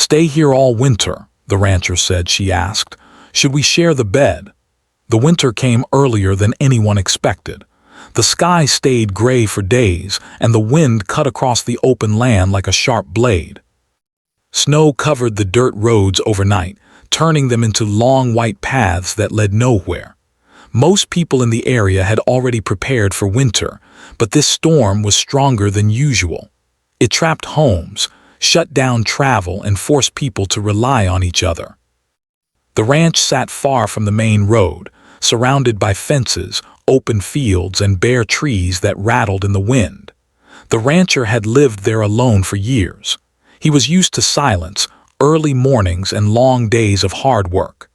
"Stay here all winter," the rancher said. She asked, "Should we share the bed?" The winter came earlier than anyone expected. The sky stayed gray for days, and the wind cut across the open land like a sharp blade. Snow covered the dirt roads overnight, turning them into long white paths that led nowhere. Most people in the area had already prepared for winter, but this storm was stronger than usual. It trapped homes, shut down travel, and forced people to rely on each other. The ranch sat far from the main road, surrounded by fences, open fields, and bare trees that rattled in the wind. The rancher had lived there alone for years. He was used to silence, early mornings, and long days of hard work.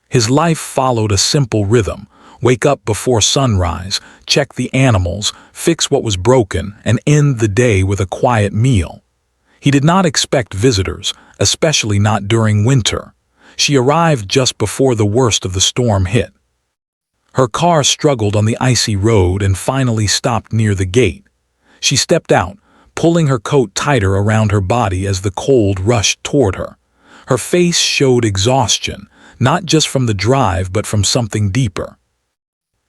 His life followed a simple rhythm: wake up before sunrise, check the animals, fix what was broken, and end the day with a quiet meal. He did not expect visitors, especially not during winter. She arrived just before the worst of the storm hit. Her car struggled on the icy road and finally stopped near the gate. She stepped out, pulling her coat tighter around her body as the cold rushed toward her. Her face showed exhaustion, not just from the drive but from something deeper.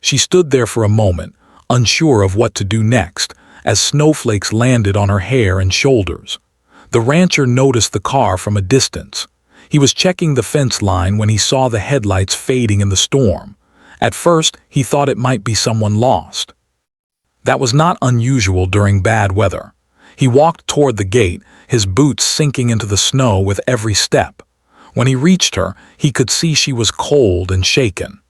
She stood there for a moment, unsure of what to do next, as snowflakes landed on her hair and shoulders. The rancher noticed the car from a distance. He was checking the fence line when he saw the headlights fading in the storm. At first, he thought it might be someone lost. That was not unusual during bad weather. He walked toward the gate, his boots sinking into the snow with every step. When he reached her, he could see she was cold and shaken.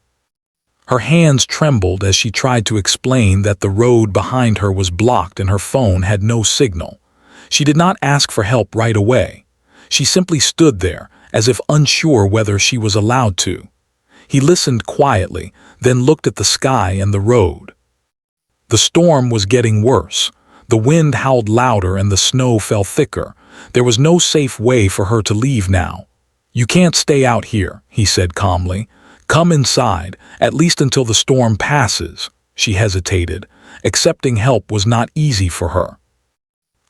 Her hands trembled as she tried to explain that the road behind her was blocked and her phone had no signal. She did not ask for help right away. She simply stood there, as if unsure whether she was allowed to. He listened quietly, then looked at the sky and the road. The storm was getting worse. The wind howled louder and the snow fell thicker. There was no safe way for her to leave now. "You can't stay out here," he said calmly. "Come inside, at least until the storm passes." She hesitated. Accepting help was not easy for her.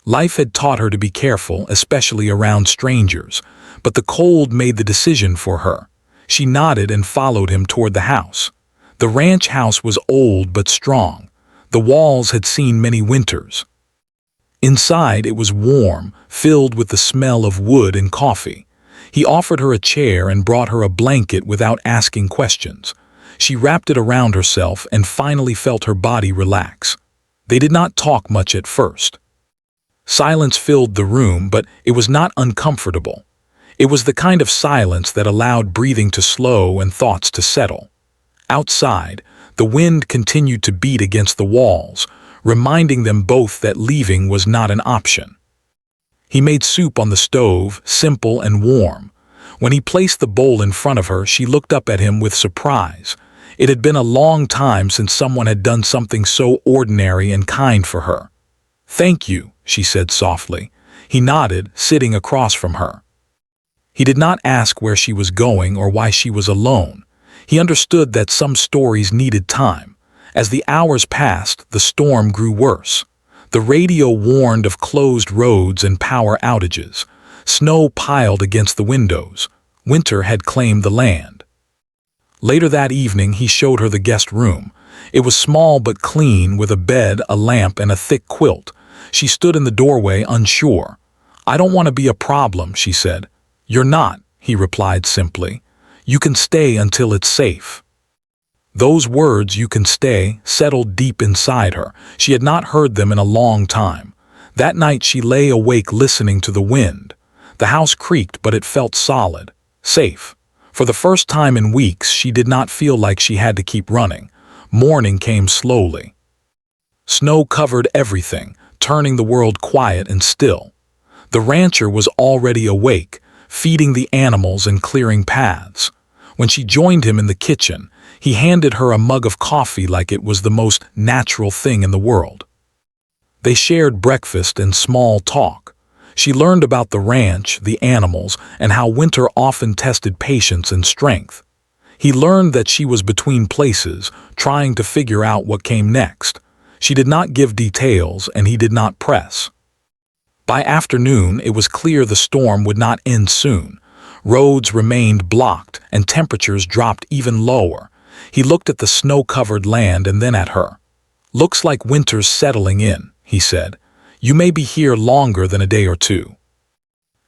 Life had taught her to be careful, especially around strangers, but the cold made the decision for her. She nodded and followed him toward the house. The ranch house was old but strong. The walls had seen many winters. Inside, it was warm, filled with the smell of wood and coffee. He offered her a chair and brought her a blanket without asking questions. She wrapped it around herself and finally felt her body relax. They did not talk much at first. Silence filled the room, but it was not uncomfortable. It was the kind of silence that allowed breathing to slow and thoughts to settle. Outside, the wind continued to beat against the walls, reminding them both that leaving was not an option. He made soup on the stove, simple and warm. When he placed the bowl in front of her, she looked up at him with surprise. It had been a long time since someone had done something so ordinary and kind for her. "Thank you," she said softly. He nodded, sitting across from her. He did not ask where she was going or why she was alone. He understood that some stories needed time. As the hours passed, the storm grew worse. The radio warned of closed roads and power outages. Snow piled against the windows. Winter had claimed the land. Later that evening, he showed her the guest room. It was small but clean, with a bed, a lamp, and a thick quilt. She stood in the doorway, unsure. "I don't want to be a problem," she said. "You're not," he replied simply. "You can stay until it's safe." Those words, "you can stay," settled deep inside her. She had not heard them in a long time. That night she lay awake listening to the wind. The house creaked, but it felt solid, safe. For the first time in weeks, she did not feel like she had to keep running. Morning came slowly. Snow covered everything, turning the world quiet and still. The rancher was already awake, feeding the animals and clearing paths. When she joined him in the kitchen, he handed her a mug of coffee like it was the most natural thing in the world. They shared breakfast and small talk. She learned about the ranch, the animals, and how winter often tested patience and strength. He learned that she was between places, trying to figure out what came next. She did not give details, and he did not press. By afternoon, it was clear the storm would not end soon. Roads remained blocked, and temperatures dropped even lower. He looked at the snow-covered land and then at her. "Looks like winter's settling in," he said. "You may be here longer than a day or two."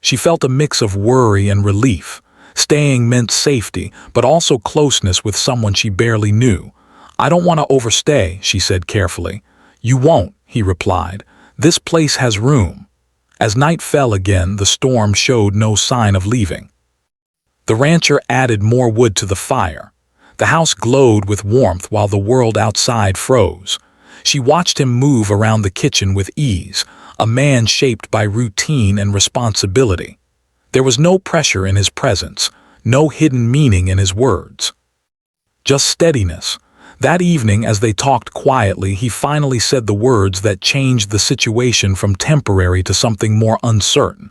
She felt a mix of worry and relief. Staying meant safety, but also closeness with someone she barely knew. "I don't want to overstay," she said carefully. "You won't," he replied. "This place has room." As night fell again, the storm showed no sign of leaving. The rancher added more wood to the fire. The house glowed with warmth while the world outside froze. She watched him move around the kitchen with ease, a man shaped by routine and responsibility. There was no pressure in his presence, no hidden meaning in his words. Just steadiness. That evening, as they talked quietly, he finally said the words that changed the situation from temporary to something more uncertain.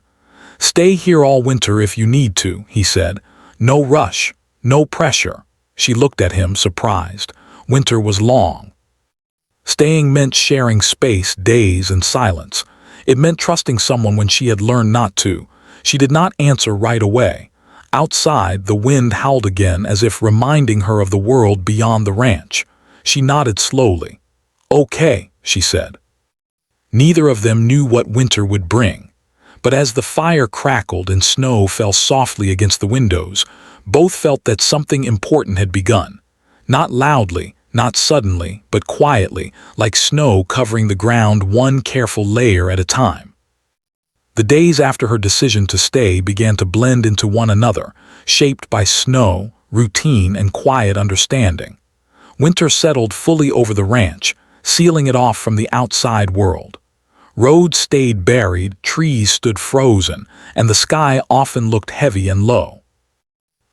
"Stay here all winter if you need to," he said. "No rush, no pressure." She looked at him, surprised. Winter was long. Staying meant sharing space, days, and silence. It meant trusting someone when she had learned not to. She did not answer right away. Outside, the wind howled again, as if reminding her of the world beyond the ranch. She nodded slowly. "Okay," she said. Neither of them knew what winter would bring. But as the fire crackled and snow fell softly against the windows, both felt that something important had begun. Not loudly, not suddenly, but quietly, like snow covering the ground one careful layer at a time. The days after her decision to stay began to blend into one another, shaped by snow, routine, and quiet understanding. Winter settled fully over the ranch, sealing it off from the outside world. Roads stayed buried, trees stood frozen, and the sky often looked heavy and low.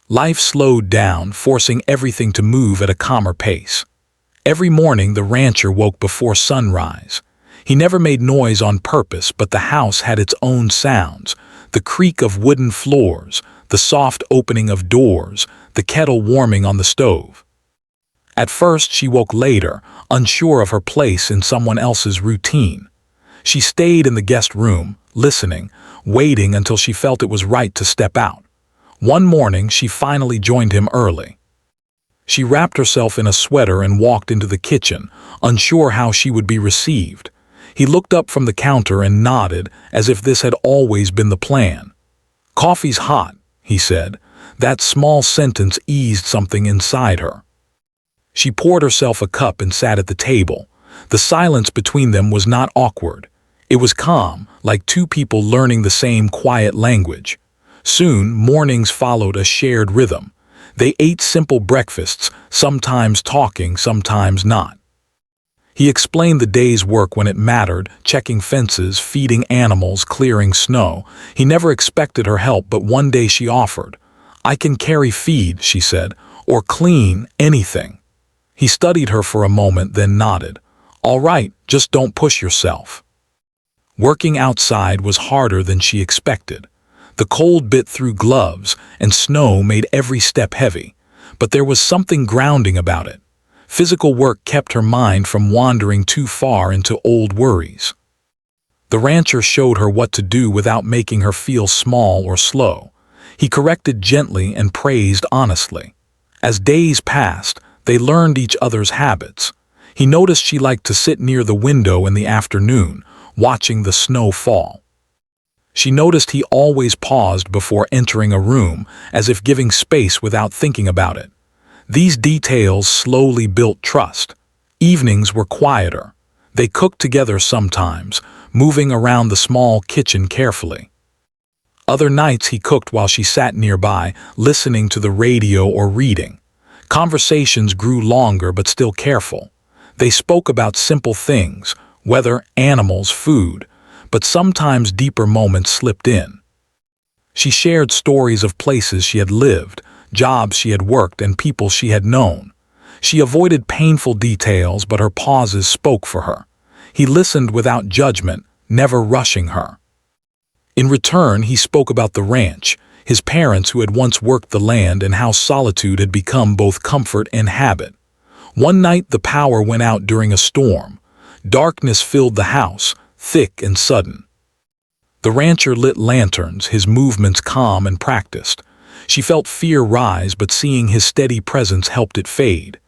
Life slowed down, forcing everything to move at a calmer pace. Every morning the rancher woke before sunrise. He never made noise on purpose, but the house had its own sounds: the creak of wooden floors, the soft opening of doors, the kettle warming on the stove. At first she woke later, unsure of her place in someone else's routine. She stayed in the guest room, listening, waiting until she felt it was right to step out. One morning she finally joined him early. She wrapped herself in a sweater and walked into the kitchen, unsure how she would be received. He looked up from the counter and nodded, as if this had always been the plan. "Coffee's hot," he said. That small sentence eased something inside her. She poured herself a cup and sat at the table. The silence between them was not awkward. It was calm, like two people learning the same quiet language. Soon, mornings followed a shared rhythm. They ate simple breakfasts, sometimes talking, sometimes not. He explained the day's work when it mattered, checking fences, feeding animals, clearing snow. He never expected her help, but one day she offered. "I can carry feed," she said, "or clean, anything." He studied her for a moment, then nodded. "All right, just don't push yourself." Working outside was harder than she expected. The cold bit through gloves, and snow made every step heavy. But there was something grounding about it. Physical work kept her mind from wandering too far into old worries. The rancher showed her what to do without making her feel small or slow. He corrected gently and praised honestly. As days passed, they learned each other's habits. He noticed she liked to sit near the window in the afternoon, watching the snow fall. She noticed he always paused before entering a room, as if giving space without thinking about it. These details slowly built trust. Evenings were quieter. They cooked together sometimes, moving around the small kitchen carefully. Other nights he cooked while she sat nearby, listening to the radio or reading. Conversations grew longer but still careful. They spoke about simple things: weather, animals, food, but sometimes deeper moments slipped in. She shared stories of places she had lived, jobs she had worked, and people she had known. She avoided painful details, but her pauses spoke for her. He listened without judgment, never rushing her. In return, he spoke about the ranch, his parents who had once worked the land, and how solitude had become both comfort and habit. One night the power went out during a storm. Darkness filled the house, thick and sudden. The rancher lit lanterns, his movements calm and practiced. She felt fear rise, but seeing his steady presence helped it fade.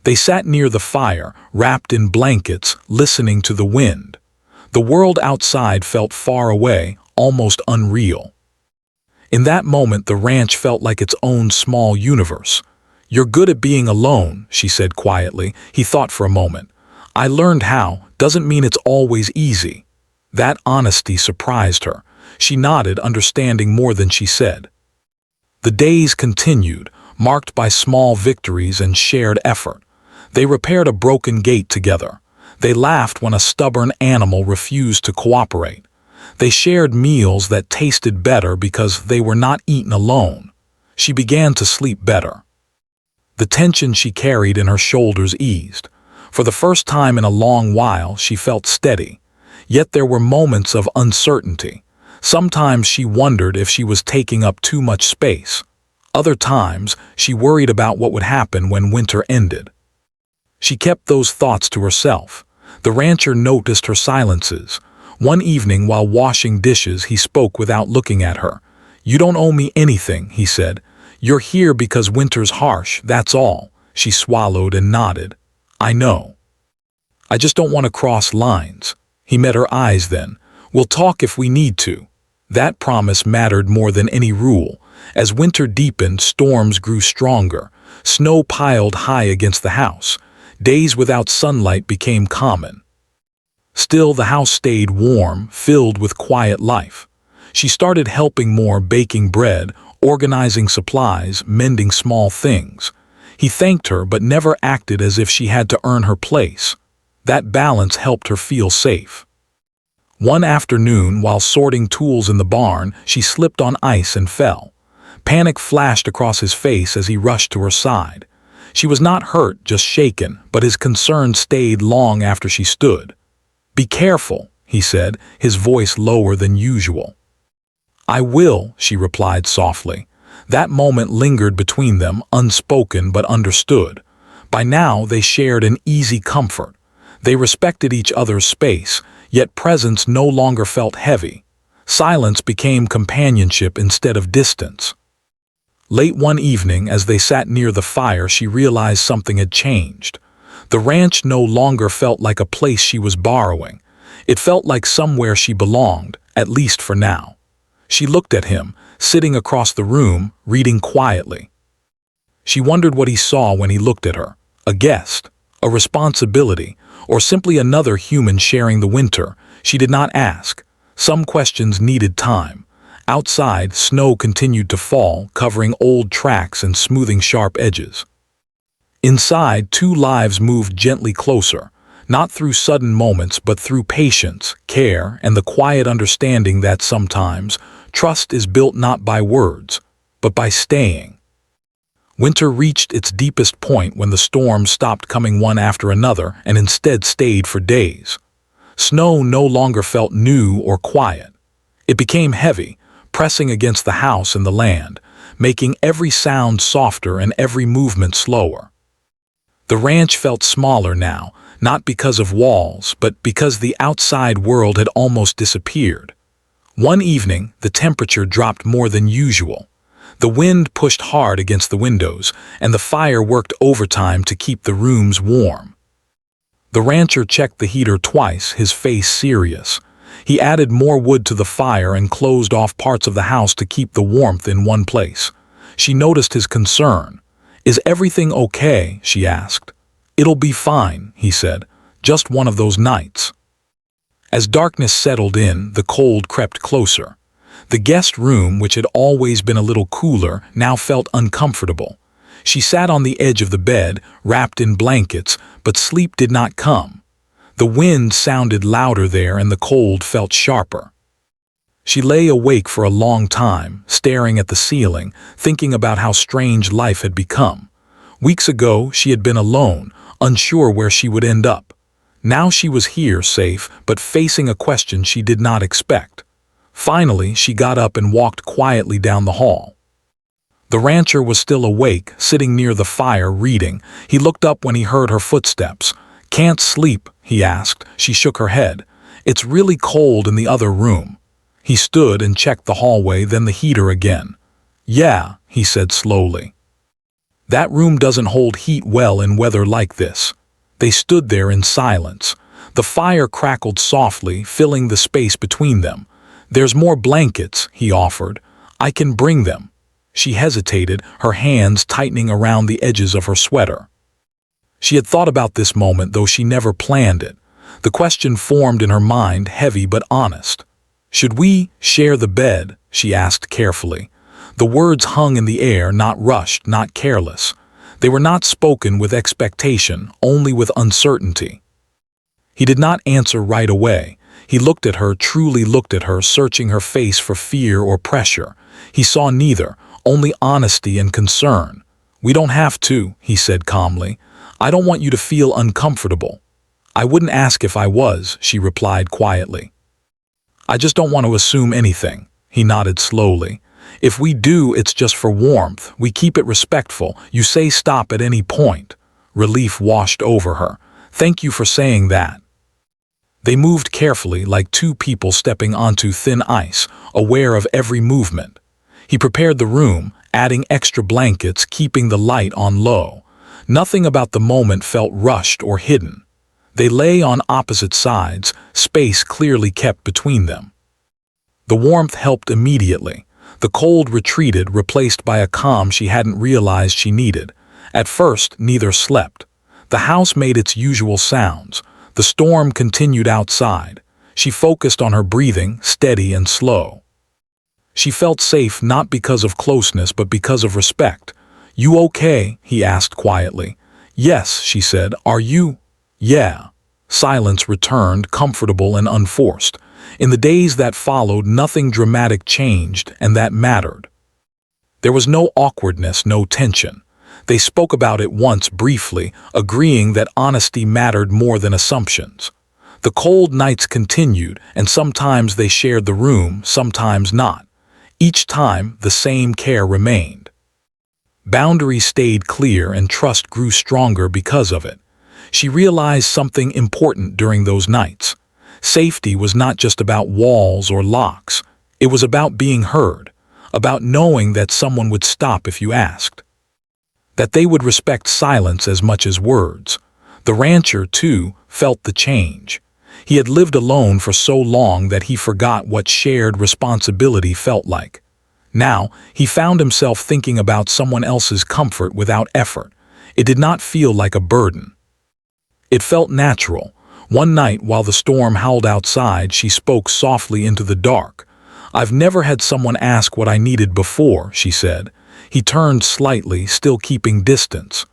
They sat near the fire, wrapped in blankets, listening to the wind. The world outside felt far away, almost unreal. In that moment, the ranch felt like its own small universe. "You're good at being alone," she said quietly. He thought for a moment. "I learned how. Doesn't mean it's always easy." That honesty surprised her. She nodded, understanding more than she said. The days continued, marked by small victories and shared effort. They repaired a broken gate together. They laughed when a stubborn animal refused to cooperate. They shared meals that tasted better because they were not eaten alone. She began to sleep better. The tension she carried in her shoulders eased. For the first time in a long while, she felt steady. Yet there were moments of uncertainty. Sometimes she wondered if she was taking up too much space. Other times, she worried about what would happen when winter ended. She kept those thoughts to herself. The rancher noticed her silences. One evening, while washing dishes, he spoke without looking at her. "You don't owe me anything," he said. "You're here because winter's harsh, that's all." She swallowed and nodded. "I know. I just don't want to cross lines." He met her eyes then. "We'll talk if we need to." That promise mattered more than any rule. As winter deepened, storms grew stronger. Snow piled high against the house. Days without sunlight became common. Still, the house stayed warm, filled with quiet life. She started helping more, baking bread, organizing supplies, mending small things. He thanked her but never acted as if she had to earn her place. That balance helped her feel safe. One afternoon, while sorting tools in the barn, she slipped on ice and fell. Panic flashed across his face as he rushed to her side. She was not hurt, just shaken, but his concern stayed long after she stood. "Be careful," he said, his voice lower than usual. "I will," she replied softly. That moment lingered between them, unspoken but understood. By now they shared an easy comfort. They respected each other's space, yet presence no longer felt heavy. Silence became companionship instead of distance. Late one evening, as they sat near the fire, she realized something had changed. The ranch no longer felt like a place she was borrowing. It felt like somewhere she belonged, at least for now. She looked at him, sitting across the room, reading quietly. She wondered what he saw when he looked at her. A guest, a responsibility, or simply another human sharing the winter. She did not ask. Some questions needed time. Outside, snow continued to fall, covering old tracks and smoothing sharp edges. Inside, two lives moved gently closer, not through sudden moments but through patience, care, and the quiet understanding that sometimes trust is built not by words, but by staying. Winter reached its deepest point when the storms stopped coming one after another and instead stayed for days. Snow no longer felt new or quiet. It became heavy, pressing against the house and the land, making every sound softer and every movement slower. The ranch felt smaller now, not because of walls, but because the outside world had almost disappeared. One evening, the temperature dropped more than usual. The wind pushed hard against the windows, and the fire worked overtime to keep the rooms warm. The rancher checked the heater twice, his face serious. He added more wood to the fire and closed off parts of the house to keep the warmth in one place. She noticed his concern. "Is everything okay?" she asked. "It'll be fine," he said. "Just one of those nights." As darkness settled in, the cold crept closer. The guest room, which had always been a little cooler, now felt uncomfortable. She sat on the edge of the bed, wrapped in blankets, but sleep did not come. The wind sounded louder there and the cold felt sharper. She lay awake for a long time, staring at the ceiling, thinking about how strange life had become. Weeks ago, she had been alone, unsure where she would end up. Now she was here, safe, but facing a question she did not expect. Finally, she got up and walked quietly down the hall. The rancher was still awake, sitting near the fire, reading. He looked up when he heard her footsteps. "Can't sleep?" he asked. She shook her head. "It's really cold in the other room." He stood and checked the hallway, then the heater again. Yeah, he said slowly. That room doesn't hold heat well in weather like this. They stood there in silence. The fire crackled softly, filling the space between them. There's more blankets, he offered. I can bring them. She hesitated, her hands tightening around the edges of her sweater. She had thought about this moment, though she never planned it. The question formed in her mind, heavy but honest. Should we share the bed? She asked carefully. The words hung in the air, not rushed, not careless. They were not spoken with expectation, only with uncertainty. He did not answer right away. He looked at her, truly looked at her, searching her face for fear or pressure. He saw neither, only honesty and concern. We don't have to, he said calmly. I don't want you to feel uncomfortable. I wouldn't ask if I was, she replied quietly. I just don't want to assume anything. He nodded slowly. If we do, it's just for warmth. We keep it respectful. You say stop at any point. Relief washed over her. Thank you for saying that. They moved carefully, like two people stepping onto thin ice, aware of every movement. He prepared the room, adding extra blankets, keeping the light on low. Nothing about the moment felt rushed or hidden. They lay on opposite sides, space clearly kept between them. The warmth helped immediately. The cold retreated, replaced by a calm she hadn't realized she needed. At first, neither slept. The house made its usual sounds. The storm continued outside. She focused on her breathing, steady and slow. She felt safe not because of closeness but because of respect. You okay? He asked quietly. Yes, she said. Are you? Yeah. Silence returned, comfortable and unforced. In the days that followed, nothing dramatic changed, and that mattered. There was no awkwardness, no tension. They spoke about it once briefly, agreeing that honesty mattered more than assumptions. The cold nights continued, and sometimes they shared the room, sometimes not. Each time, the same care remained. Boundaries stayed clear and trust grew stronger because of it. She realized something important during those nights. Safety was not just about walls or locks. It was about being heard, about knowing that someone would stop if you asked, that they would respect silence as much as words. The rancher, too, felt the change. He had lived alone for so long that he forgot what shared responsibility felt like. Now, he found himself thinking about someone else's comfort without effort. It did not feel like a burden. It felt natural. One night, while the storm howled outside, she spoke softly into the dark. I've never had someone ask what I needed before, she said. He turned slightly, still keeping distance.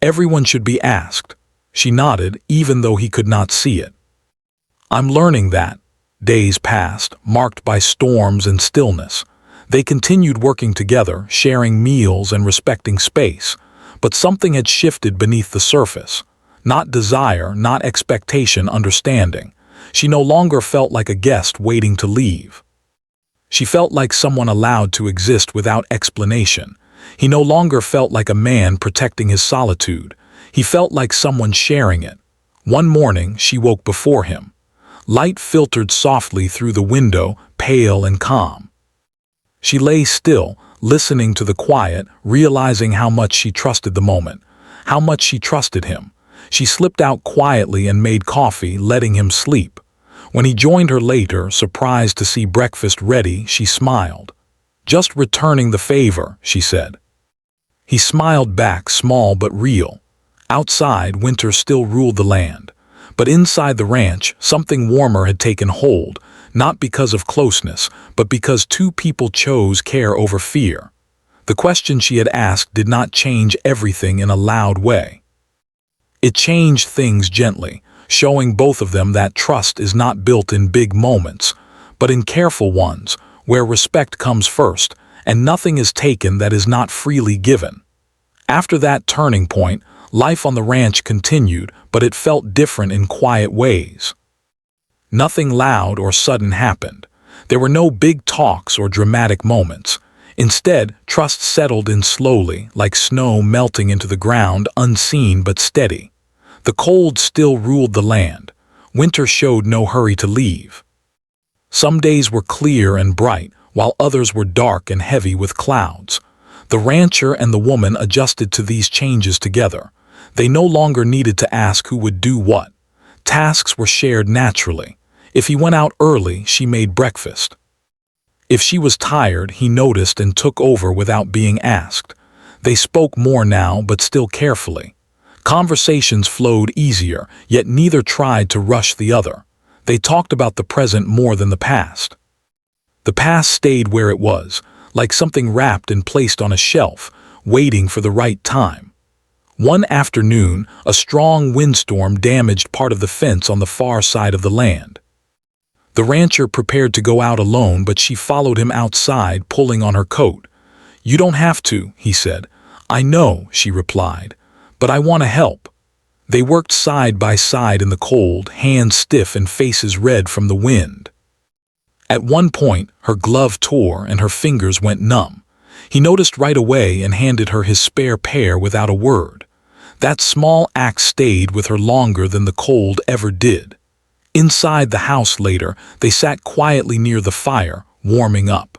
Everyone should be asked. She nodded, even though he could not see it. I'm learning that. Days passed, marked by storms and stillness. They continued working together, sharing meals and respecting space. But something had shifted beneath the surface. Not desire, not expectation, understanding. She no longer felt like a guest waiting to leave. She felt like someone allowed to exist without explanation. He no longer felt like a man protecting his solitude. He felt like someone sharing it. One morning, she woke before him. Light filtered softly through the window, pale and calm. She lay still, listening to the quiet, realizing how much she trusted the moment, how much she trusted him. She slipped out quietly and made coffee, letting him sleep. When he joined her later, surprised to see breakfast ready, she smiled. Just returning the favor, she said. He smiled back, small but real. Outside, winter still ruled the land. But inside the ranch, something warmer had taken hold, not because of closeness, but because two people chose care over fear. The question she had asked did not change everything in a loud way. It changed things gently, showing both of them that trust is not built in big moments, but in careful ones, where respect comes first, and nothing is taken that is not freely given. After that turning point, life on the ranch continued, but it felt different in quiet ways. Nothing loud or sudden happened. There were no big talks or dramatic moments. Instead, trust settled in slowly, like snow melting into the ground, unseen but steady. The cold still ruled the land. Winter showed no hurry to leave. Some days were clear and bright, while others were dark and heavy with clouds. The rancher and the woman adjusted to these changes together. They no longer needed to ask who would do what. Tasks were shared naturally. If he went out early, she made breakfast. If she was tired, he noticed and took over without being asked. They spoke more now, but still carefully. Conversations flowed easier, yet neither tried to rush the other. They talked about the present more than the past. The past stayed where it was, like something wrapped and placed on a shelf, waiting for the right time. One afternoon, a strong windstorm damaged part of the fence on the far side of the land. The rancher prepared to go out alone, but she followed him outside, pulling on her coat. "You don't have to," he said. "I know," she replied, "but I want to help." They worked side by side in the cold, hands stiff and faces red from the wind. At one point, her glove tore and her fingers went numb. He noticed right away and handed her his spare pair without a word. That small act stayed with her longer than the cold ever did. Inside the house later, they sat quietly near the fire, warming up.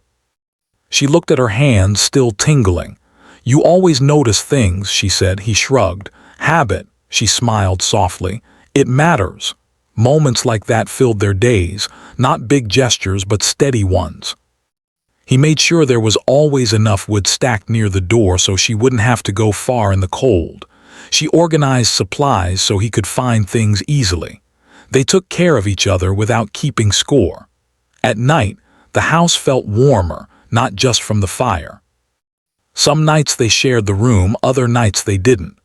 She looked at her hands, still tingling. "You always notice things," she said. He shrugged. "Habit," she smiled softly. "It matters." Moments like that filled their days, not big gestures but steady ones. He made sure there was always enough wood stacked near the door so she wouldn't have to go far in the cold. She organized supplies so he could find things easily. They took care of each other without keeping score. At night, the house felt warmer, not just from the fire. Some nights they shared the room, other nights they didn't.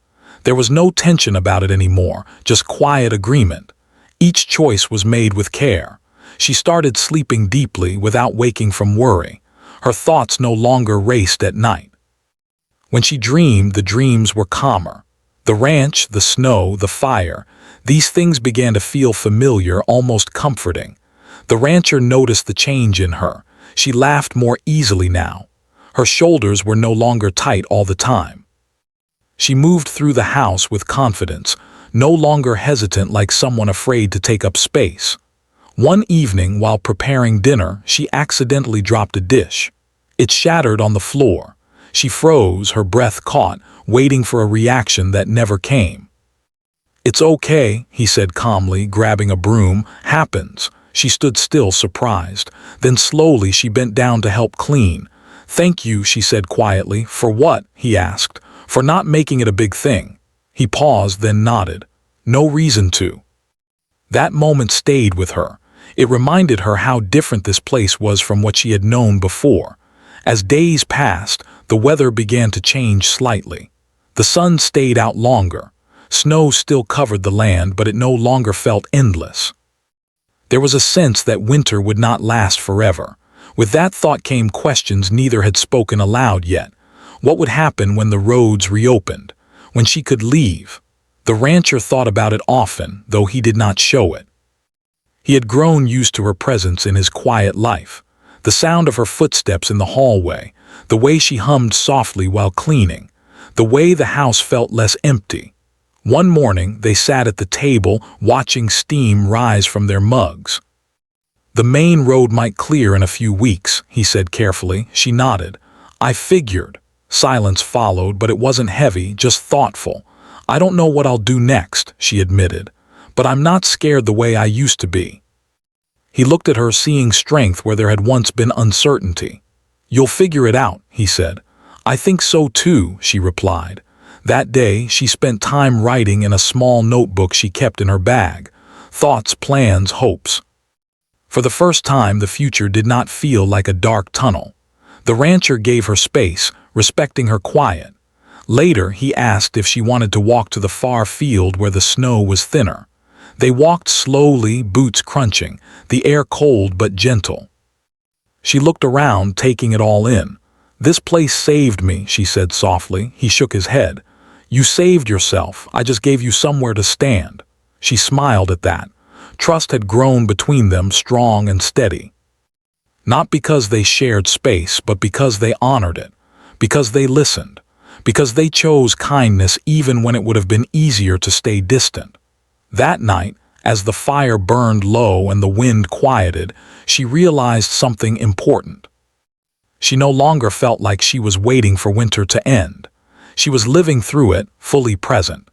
There was no tension about it anymore, just quiet agreement. Each choice was made with care. She started sleeping deeply without waking from worry. Her thoughts no longer raced at night. When she dreamed, the dreams were calmer. The ranch, the snow, the fire, these things began to feel familiar, almost comforting. The rancher noticed the change in her. She laughed more easily now. Her shoulders were no longer tight all the time. She moved through the house with confidence, no longer hesitant like someone afraid to take up space. One evening, while preparing dinner, she accidentally dropped a dish. It shattered on the floor. She froze, her breath caught, waiting for a reaction that never came. "It's okay," he said calmly, grabbing a broom. "Happens." She stood still, surprised. Then slowly she bent down to help clean. "Thank you," she said quietly. "For what?" he asked. "For not making it a big thing." He paused, then nodded. "No reason to." That moment stayed with her. It reminded her how different this place was from what she had known before. As days passed, the weather began to change slightly. The sun stayed out longer. Snow still covered the land, but it no longer felt endless. There was a sense that winter would not last forever. With that thought came questions neither had spoken aloud yet. What would happen when the roads reopened? When she could leave? The rancher thought about it often, though he did not show it. He had grown used to her presence in his quiet life. The sound of her footsteps in the hallway, the way she hummed softly while cleaning, the way the house felt less empty. One morning, they sat at the table, watching steam rise from their mugs. "The main road might clear in a few weeks," he said carefully. She nodded. "I figured." Silence followed, but it wasn't heavy, just thoughtful. "I don't know what I'll do next," she admitted, "but I'm not scared the way I used to be." He looked at her, seeing strength where there had once been uncertainty. "You'll figure it out," he said. "I think so too," she replied. That day, she spent time writing in a small notebook she kept in her bag. Thoughts, plans, hopes. For the first time, the future did not feel like a dark tunnel. The rancher gave her space, respecting her quiet. Later, he asked if she wanted to walk to the far field where the snow was thinner. They walked slowly, boots crunching, the air cold but gentle. She looked around, taking it all in. "This place saved me," she said softly. He shook his head. "You saved yourself. I just gave you somewhere to stand." She smiled at that. Trust had grown between them, strong and steady. Not because they shared space, but because they honored it. Because they listened. Because they chose kindness even when it would have been easier to stay distant. That night, as the fire burned low and the wind quieted, she realized something important. She no longer felt like she was waiting for winter to end. She was living through it, fully present.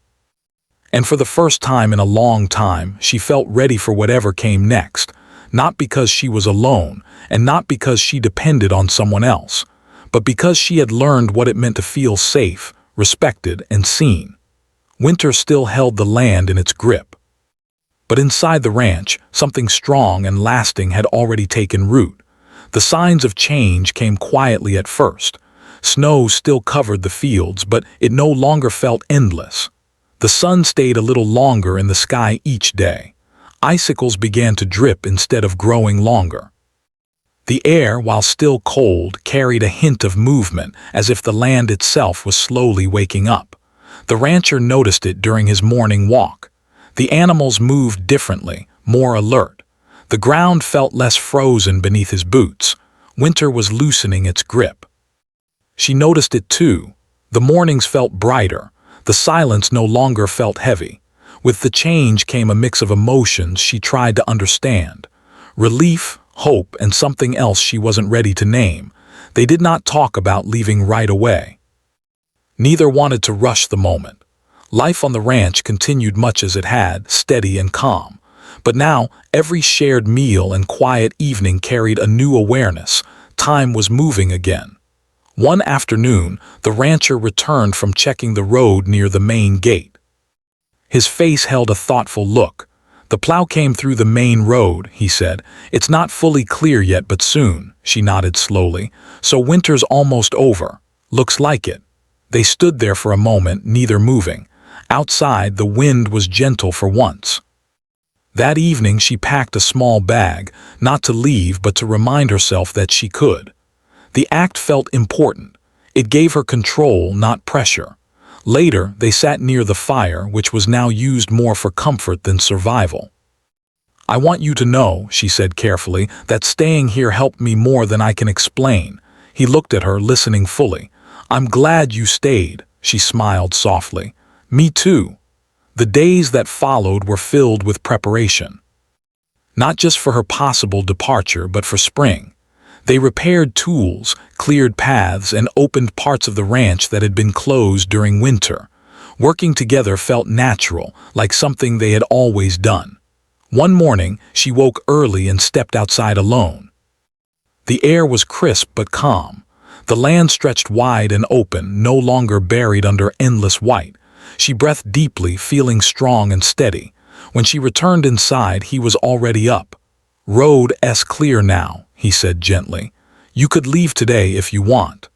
And for the first time in a long time, she felt ready for whatever came next, not because she was alone, and not because she depended on someone else, but because she had learned what it meant to feel safe, respected, and seen. Winter still held the land in its grip. But inside the ranch, something strong and lasting had already taken root. The signs of change came quietly at first. Snow still covered the fields, but it no longer felt endless. The sun stayed a little longer in the sky each day. Icicles began to drip instead of growing longer. The air, while still cold, carried a hint of movement, as if the land itself was slowly waking up. The rancher noticed it during his morning walk. The animals moved differently, more alert. The ground felt less frozen beneath his boots. Winter was loosening its grip. She noticed it too. The mornings felt brighter. The silence no longer felt heavy. With the change came a mix of emotions she tried to understand. Relief, hope, and something else she wasn't ready to name. They did not talk about leaving right away. Neither wanted to rush the moment. Life on the ranch continued much as it had, steady and calm. But now, every shared meal and quiet evening carried a new awareness. Time was moving again. One afternoon, the rancher returned from checking the road near the main gate. His face held a thoughtful look. "The plow came through the main road," he said. "It's not fully clear yet, but soon," she nodded slowly. "So winter's almost over. Looks like it." They stood there for a moment, neither moving. Outside, the wind was gentle for once. That evening she packed a small bag, not to leave but to remind herself that she could. The act felt important. It gave her control, not pressure. Later, they sat near the fire, which was now used more for comfort than survival. "I want you to know," she said carefully, "that staying here helped me more than I can explain." He looked at her, listening fully. "I'm glad you stayed," she smiled softly. "Me too." The days that followed were filled with preparation. Not just for her possible departure, but for spring. They repaired tools, cleared paths, and opened parts of the ranch that had been closed during winter. Working together felt natural, like something they had always done. One morning, she woke early and stepped outside alone. The air was crisp but calm. The land stretched wide and open, no longer buried under endless white. She breathed deeply, feeling strong and steady. When she returned inside, he was already up. "Road's clear now," he said gently. "You could leave today if you want."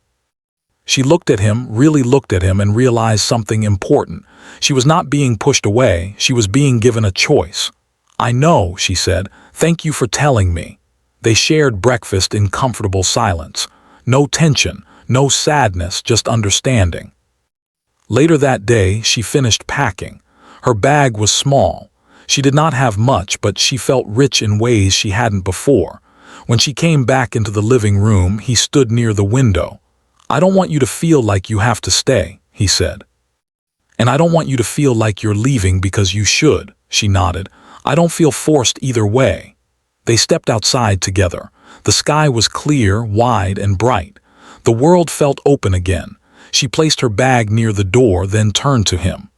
She looked at him, really looked at him, and realized something important. She was not being pushed away, she was being given a choice. "I know," she said. "Thank you for telling me." They shared breakfast in comfortable silence. No tension, no sadness, just understanding. Later that day, she finished packing. Her bag was small. She did not have much, but she felt rich in ways she hadn't before. When she came back into the living room, he stood near the window. "I don't want you to feel like you have to stay," he said. "And I don't want you to feel like you're leaving because you should," she nodded. "I don't feel forced either way." They stepped outside together. The sky was clear, wide, and bright. The world felt open again. She placed her bag near the door, then turned to him.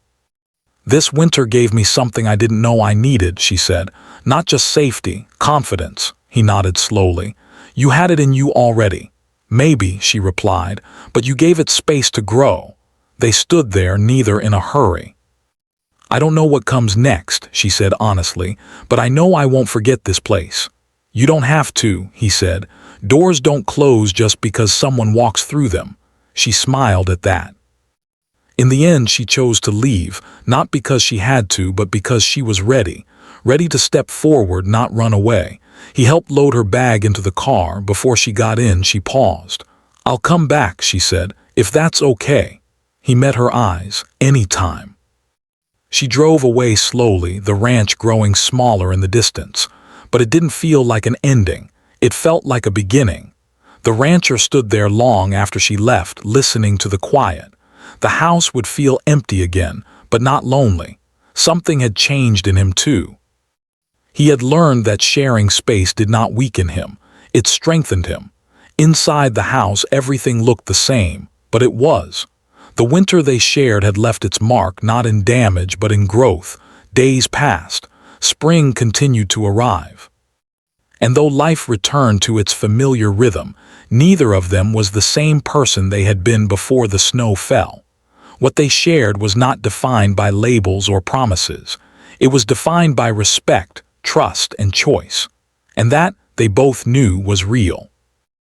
"This winter gave me something I didn't know I needed," she said. "Not just safety, confidence." He nodded slowly. "You had it in you already." "Maybe," she replied, "but you gave it space to grow." They stood there, neither in a hurry. "I don't know what comes next," she said honestly, "but I know I won't forget this place." "You don't have to," he said. "Doors don't close just because someone walks through them." She smiled at that. In the end, she chose to leave, not because she had to, but because she was ready. Ready to step forward, not run away. He helped load her bag into the car. Before she got in, she paused. "I'll come back," she said, "if that's okay." He met her eyes. "Anytime." She drove away slowly, the ranch growing smaller in the distance. But it didn't feel like an ending. It felt like a beginning. The rancher stood there long after she left, listening to the quiet. The house would feel empty again, but not lonely. Something had changed in him too. He had learned that sharing space did not weaken him, it strengthened him. Inside the house, everything looked the same, but it was. The winter they shared had left its mark not in damage but in growth. Days passed. Spring continued to arrive. And though life returned to its familiar rhythm, neither of them was the same person they had been before the snow fell. What they shared was not defined by labels or promises. It was defined by respect, trust, and choice. And that, they both knew, was real.